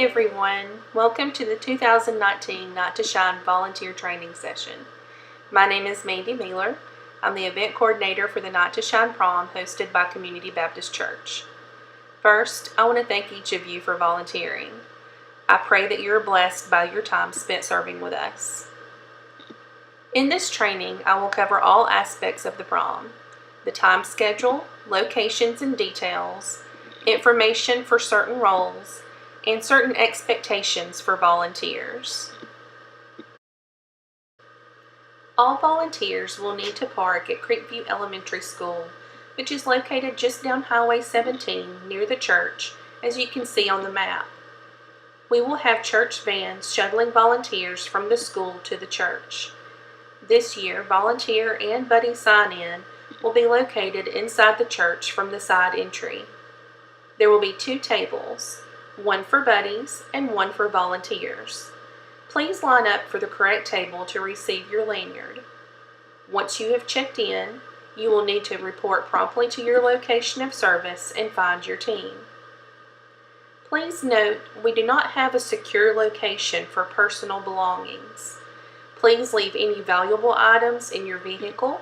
Hey everyone, welcome to the 2019 Not to Shine Volunteer Training Session. My name is Mandy Mealer. I'm the event coordinator for the Not to Shine prom hosted by Community Baptist Church. First, I want to thank each of you for volunteering. I pray that you're blessed by your time spent serving with us. In this training, I will cover all aspects of the prom: the time schedule, locations and details, information for certain roles, and certain expectations for volunteers. All volunteers will need to park at Creekview Elementary School, which is located just down Highway 17 near the church, as you can see on the map. We will have church vans shuttling volunteers from the school to the church. This year, volunteer and buddy sign-in will be located inside the church from the side entry. There will be 2 tables, one for buddies and one for volunteers. Please line up for the correct table to receive your lanyard. Once you have checked in, you will need to report promptly to your location of service and find your team. Please note, we do not have a secure location for personal belongings. Please leave any valuable items in your vehicle.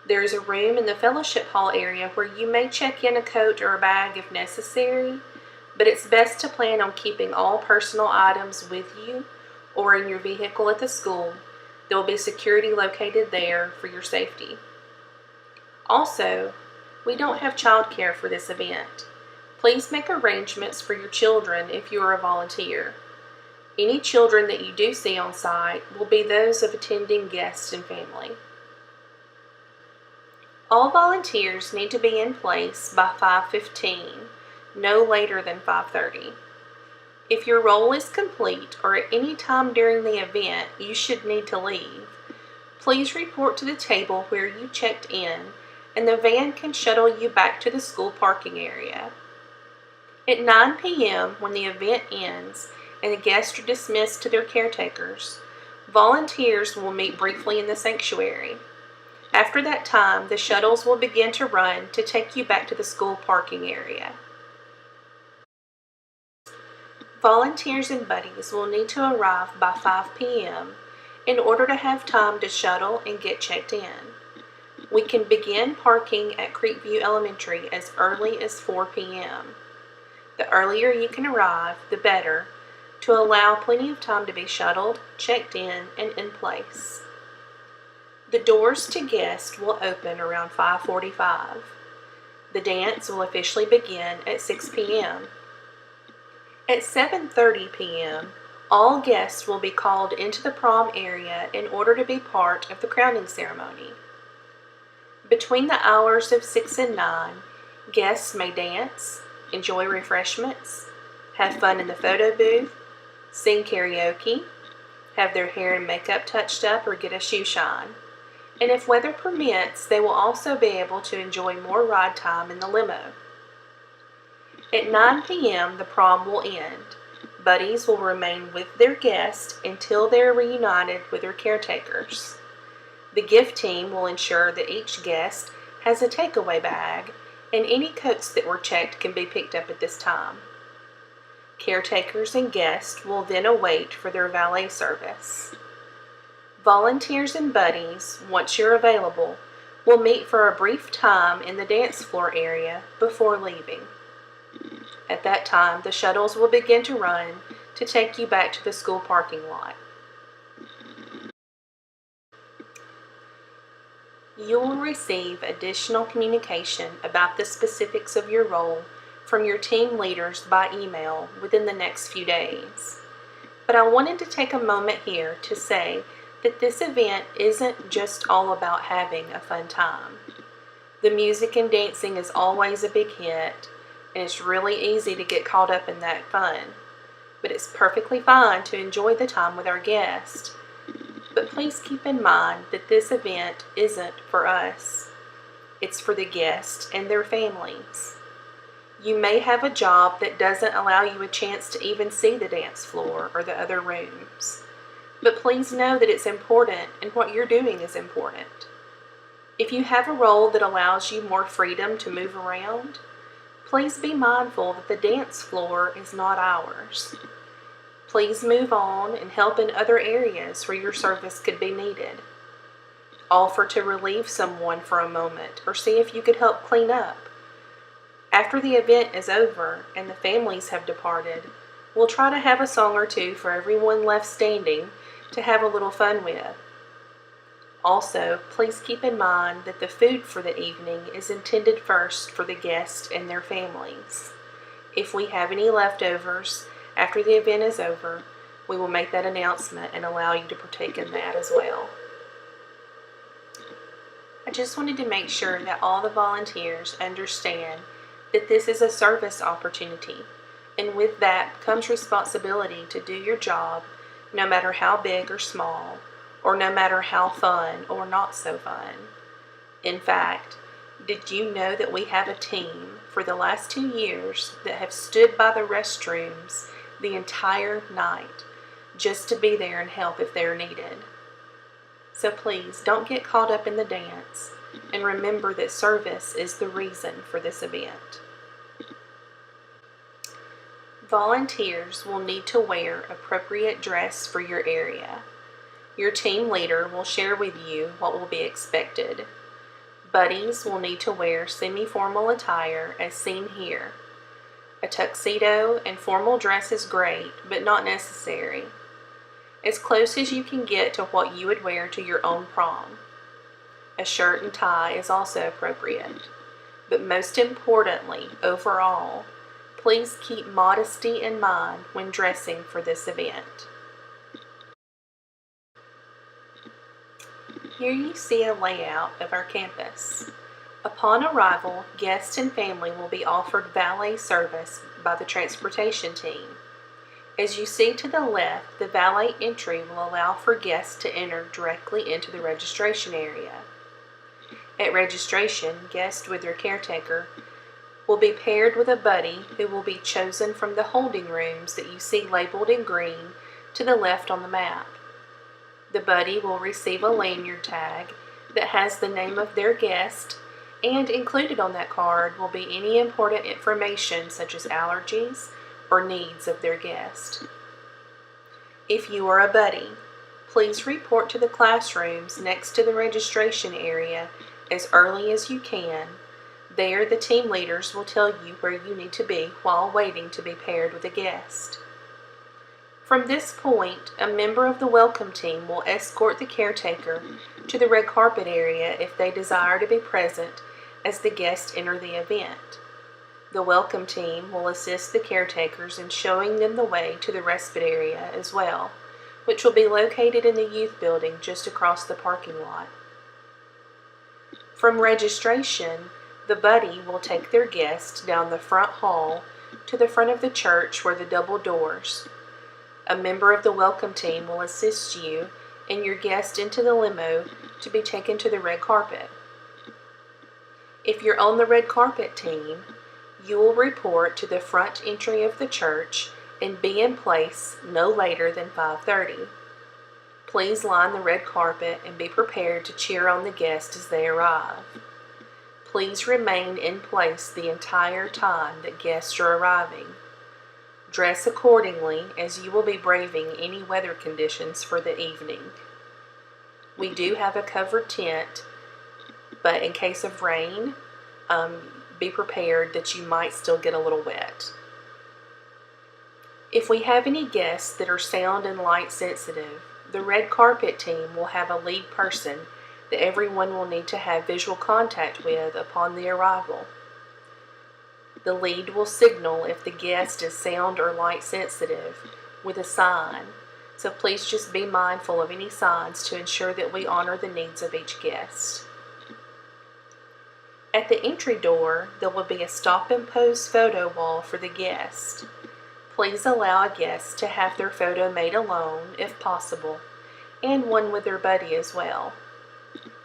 There is a room in the fellowship hall area where you may check in a coat or a bag if necessary, but it's best to plan on keeping all personal items with you or in your vehicle at the school. There will be security located there for your safety. Also, we don't have childcare for this event. Please make arrangements for your children if you are a volunteer. Any children that you do see on site will be those of attending guests and family. All volunteers need to be in place by 5:15. No later than 5:30. If your role is complete or at any time during the event you should need to leave, please report to the table where you checked in and the van can shuttle you back to the school parking area. At 9 p.m. when the event ends and the guests are dismissed to their caretakers, volunteers will meet briefly in the sanctuary. After that time, the shuttles will begin to run to take you back to the school parking area. Volunteers and buddies will need to arrive by 5 p.m. in order to have time to shuttle and get checked in. We can begin parking at Creekview Elementary as early as 4 p.m. The earlier you can arrive, the better, to allow plenty of time to be shuttled, checked in, and in place. The doors to guests will open around 5:45. The dance will officially begin at 6 p.m. At 7:30 p.m., all guests will be called into the prom area in order to be part of the crowning ceremony. Between the hours of 6 and 9, guests may dance, enjoy refreshments, have fun in the photo booth, sing karaoke, have their hair and makeup touched up or get a shoe shine. And if weather permits, they will also be able to enjoy more ride time in the limo. At 9 p.m., the prom will end. Buddies will remain with their guests until they are reunited with their caretakers. The gift team will ensure that each guest has a takeaway bag, and any coats that were checked can be picked up at this time. Caretakers and guests will then await for their valet service. Volunteers and buddies, once you're available, will meet for a brief time in the dance floor area before leaving. At that time, the shuttles will begin to run to take you back to the school parking lot. You will receive additional communication about the specifics of your role from your team leaders by email within the next few days. But I wanted to take a moment here to say that this event isn't just all about having a fun time. The music and dancing is always a big hit, and it's really easy to get caught up in that fun. But it's perfectly fine to enjoy the time with our guests. But please keep in mind that this event isn't for us. It's for the guests and their families. You may have a job that doesn't allow you a chance to even see the dance floor or the other rooms. But please know that it's important and what you're doing is important. If you have a role that allows you more freedom to move around, please be mindful that the dance floor is not ours. Please move on and help in other areas where your service could be needed. Offer to relieve someone for a moment or see if you could help clean up. After the event is over and the families have departed, we'll try to have a song or two for everyone left standing to have a little fun with. Also, please keep in mind that the food for the evening is intended first for the guests and their families. If we have any leftovers after the event is over, we will make that announcement and allow you to partake in that as well. I just wanted to make sure that all the volunteers understand that this is a service opportunity, and with that comes responsibility to do your job no matter how big or small, or no matter how fun or not so fun. In fact, did you know that we have a team for the last 2 years that have stood by the restrooms the entire night just to be there and help if they're needed? So please don't get caught up in the dance, and remember that service is the reason for this event. Volunteers will need to wear appropriate dress for your area. Your team leader will share with you what will be expected. Buddies will need to wear semi-formal attire as seen here. A tuxedo and formal dress is great, but not necessary. As close as you can get to what you would wear to your own prom. A shirt and tie is also appropriate. But most importantly, overall, please keep modesty in mind when dressing for this event. Here you see a layout of our campus. Upon arrival, guests and family will be offered valet service by the transportation team. As you see to the left, the valet entry will allow for guests to enter directly into the registration area. At registration, guests with their caretaker will be paired with a buddy who will be chosen from the holding rooms that you see labeled in green to the left on the map. The buddy will receive a lanyard tag that has the name of their guest, and included on that card will be any important information such as allergies or needs of their guest. If you are a buddy, please report to the classrooms next to the registration area as early as you can. There, the team leaders will tell you where you need to be while waiting to be paired with a guest. From this point, a member of the welcome team will escort the caretaker to the red carpet area if they desire to be present as the guests enter the event. The welcome team will assist the caretakers in showing them the way to the respite area as well, which will be located in the youth building just across the parking lot. From registration, the buddy will take their guests down the front hall to the front of the church where the double doors. A member of the welcome team will assist you and your guest into the limo to be taken to the red carpet. If you're on the red carpet team, you will report to the front entry of the church and be in place no later than 5:30. Please line the red carpet and be prepared to cheer on the guests as they arrive. Please remain in place the entire time that guests are arriving. Dress accordingly as you will be braving any weather conditions for the evening. We do have a covered tent, but in case of rain, be prepared that you might still get a little wet. If we have any guests that are sound and light sensitive, the red carpet team will have a lead person that everyone will need to have visual contact with upon the arrival. The lead will signal if the guest is sound or light sensitive with a sign, so please just be mindful of any signs to ensure that we honor the needs of each guest. At the entry door, there will be a stop and pose photo wall for the guest. Please allow a guest to have their photo made alone, if possible, and one with their buddy as well.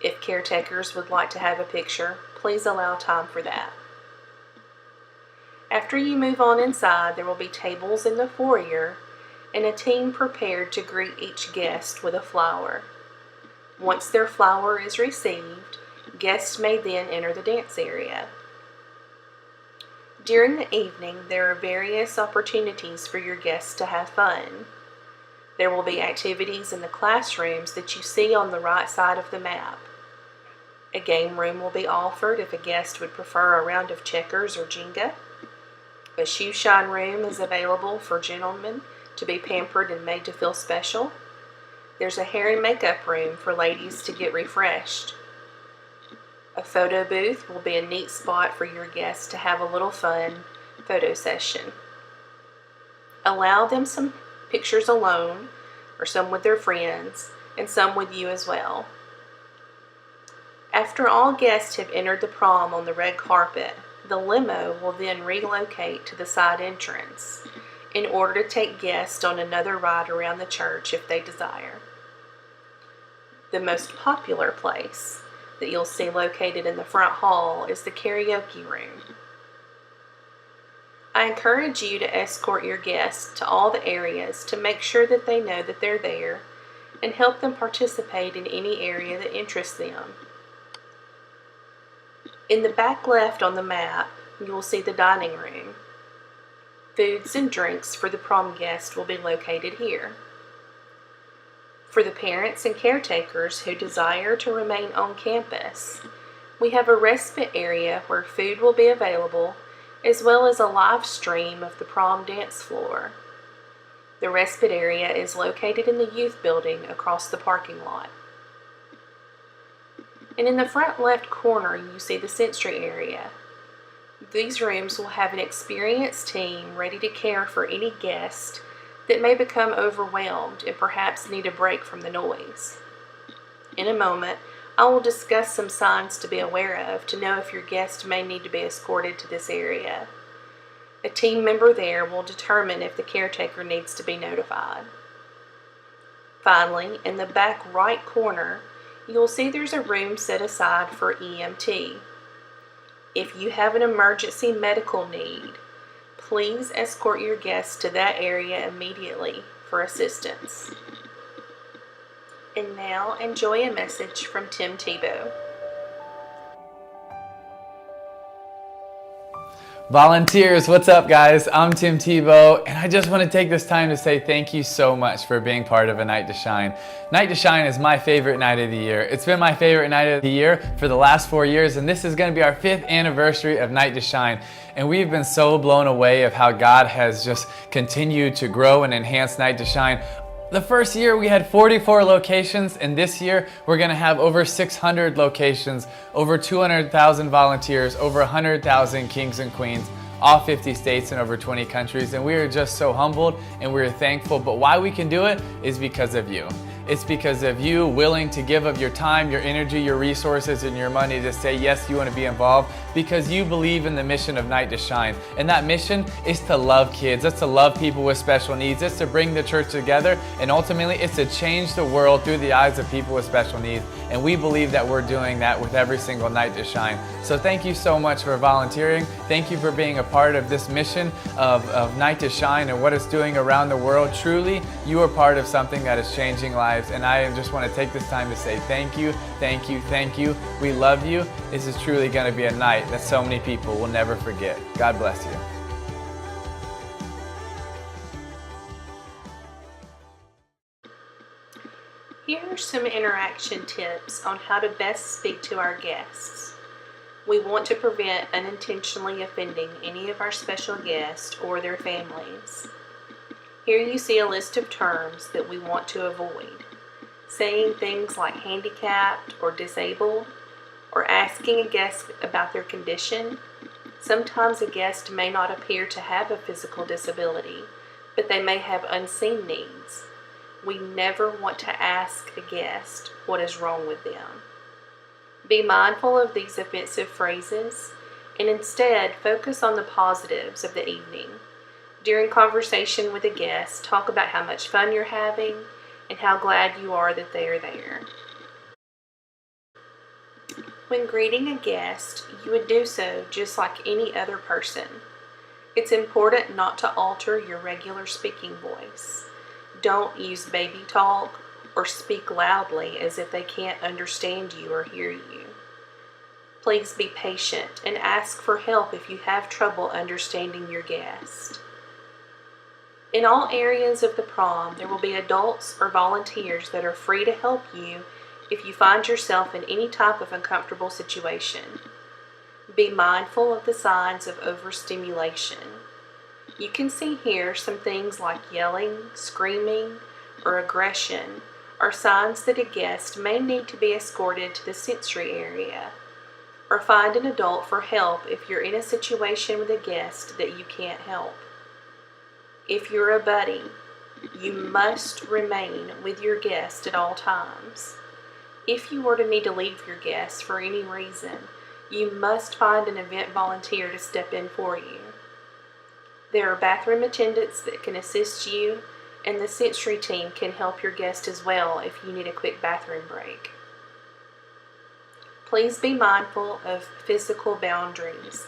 If caretakers would like to have a picture, please allow time for that. After you move on inside, there will be tables in the foyer and a team prepared to greet each guest with a flower. Once their flower is received, guests may then enter the dance area. During the evening, there are various opportunities for your guests to have fun. There will be activities in the classrooms that you see on the right side of the map. A game room will be offered if a guest would prefer a round of checkers or Jenga. A shoe shine room is available for gentlemen to be pampered and made to feel special. There's a hair and makeup room for ladies to get refreshed. A photo booth will be a neat spot for your guests to have a little fun photo session. Allow them some pictures alone, or some with their friends, and some with you as well. After all guests have entered the prom on the red carpet, the limo will then relocate to the side entrance in order to take guests on another ride around the church if they desire. The most popular place that you'll see located in the front hall is the karaoke room. I encourage you to escort your guests to all the areas to make sure that they know that they're there and help them participate in any area that interests them. In the back left on the map, you will see the dining room. Foods and drinks for the prom guest will be located here. For the parents and caretakers who desire to remain on campus, we have a respite area where food will be available, as well as a live stream of the prom dance floor. The respite area is located in the youth building across the parking lot. And in the front left corner, you see the sensory area. These rooms will have an experienced team ready to care for any guest that may become overwhelmed and perhaps need a break from the noise. In a moment, I will discuss some signs to be aware of to know if your guest may need to be escorted to this area. A team member there will determine if the caretaker needs to be notified. Finally, in the back right corner, you'll see there's a room set aside for EMT. If you have an emergency medical need, please escort your guests to that area immediately for assistance. And now, enjoy a message from Tim Tebow. Volunteers, what's up guys? I'm Tim Tebow, and I just want to take this time to say thank you so much for being part of A Night to Shine. Night to Shine is my favorite night of the year. It's been my favorite night of the year for the last 4 years, and this is going to be our 5th anniversary of Night to Shine. And we've been so blown away of how God has just continued to grow and enhance Night to Shine. The first year we had 44 locations, and this year we're going to have over 600 locations, over 200,000 volunteers, over 100,000 kings and queens, all 50 states and over 20 countries. And we are just so humbled and we're thankful. But why we can do it is because of you. It's because of you willing to give of your time, your energy, your resources, and your money to say, yes, you want to be involved because you believe in the mission of Night to Shine. And that mission is to love kids. It's to love people with special needs. It's to bring the church together. And ultimately, it's to change the world through the eyes of people with special needs. And we believe that we're doing that with every single Night to Shine. So thank you so much for volunteering. Thank you for being a part of this mission of Night to Shine and what it's doing around the world. Truly, you are part of something that is changing lives. And I just want to take this time to say thank you, thank you, thank you. We love you. This is truly going to be a night that so many people will never forget. God bless you. Here are some interaction tips on how to best speak to our guests. We want to prevent unintentionally offending any of our special guests or their families. Here you see a list of terms that we want to avoid. Saying things like handicapped or disabled, or asking a guest about their condition. Sometimes a guest may not appear to have a physical disability, but they may have unseen needs. We never want to ask a guest what is wrong with them. Be mindful of these offensive phrases and instead focus on the positives of the evening. During conversation with a guest, talk about how much fun you're having and how glad you are that they are there. When greeting a guest, you would do so just like any other person. It's important not to alter your regular speaking voice. Don't use baby talk or speak loudly as if they can't understand you or hear you. Please be patient and ask for help if you have trouble understanding your guest. In all areas of the prom, there will be adults or volunteers that are free to help you if you find yourself in any type of uncomfortable situation. Be mindful of the signs of overstimulation. You can see here some things like yelling, screaming, or aggression are signs that a guest may need to be escorted to the sensory area, or find an adult for help if you're in a situation with a guest that you can't help. If you're a buddy, you must remain with your guest at all times. If you were to need to leave your guest for any reason, you must find an event volunteer to step in for you. There are bathroom attendants that can assist you, and the sensory team can help your guest as well if you need a quick bathroom break. Please be mindful of physical boundaries.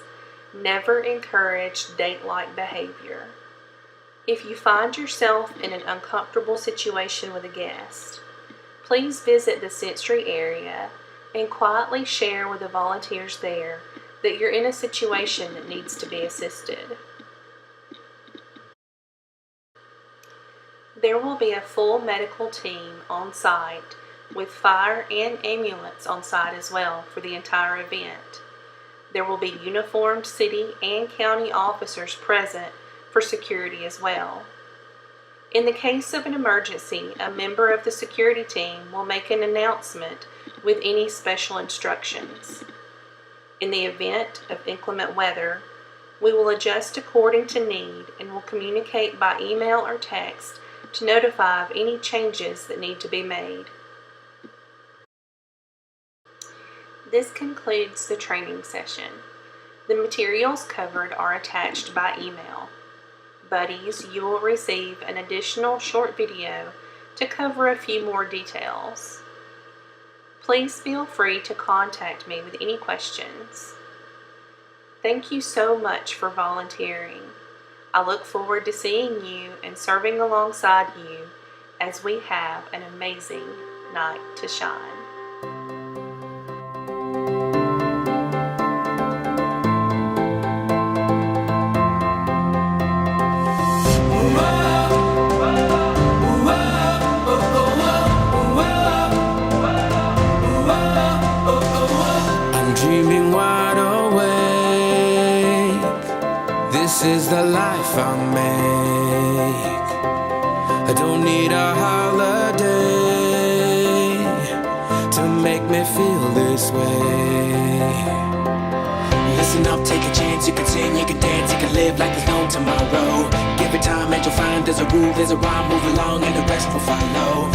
Never encourage date-like behavior. If you find yourself in an uncomfortable situation with a guest, please visit the sensory area and quietly share with the volunteers there that you're in a situation that needs to be assisted. There will be a full medical team on site with fire and ambulance on site as well for the entire event. There will be uniformed city and county officers present for security as well. In the case of an emergency, a member of the security team will make an announcement with any special instructions. In the event of inclement weather, we will adjust according to need and will communicate by email or text to notify of any changes that need to be made. This concludes the training session. The materials covered are attached by email. Buddies, you will receive an additional short video to cover a few more details. Please feel free to contact me with any questions. Thank you so much for volunteering. I look forward to seeing you and serving alongside you as we have an amazing night to shine. Dreaming wide awake, this is the life I make. I don't need a holiday to make me feel this way. Listen up, take a chance, you can sing, you can dance, you can live like there's no tomorrow. Give it time and you'll find there's a rule, there's a rhyme, move along and the rest will follow.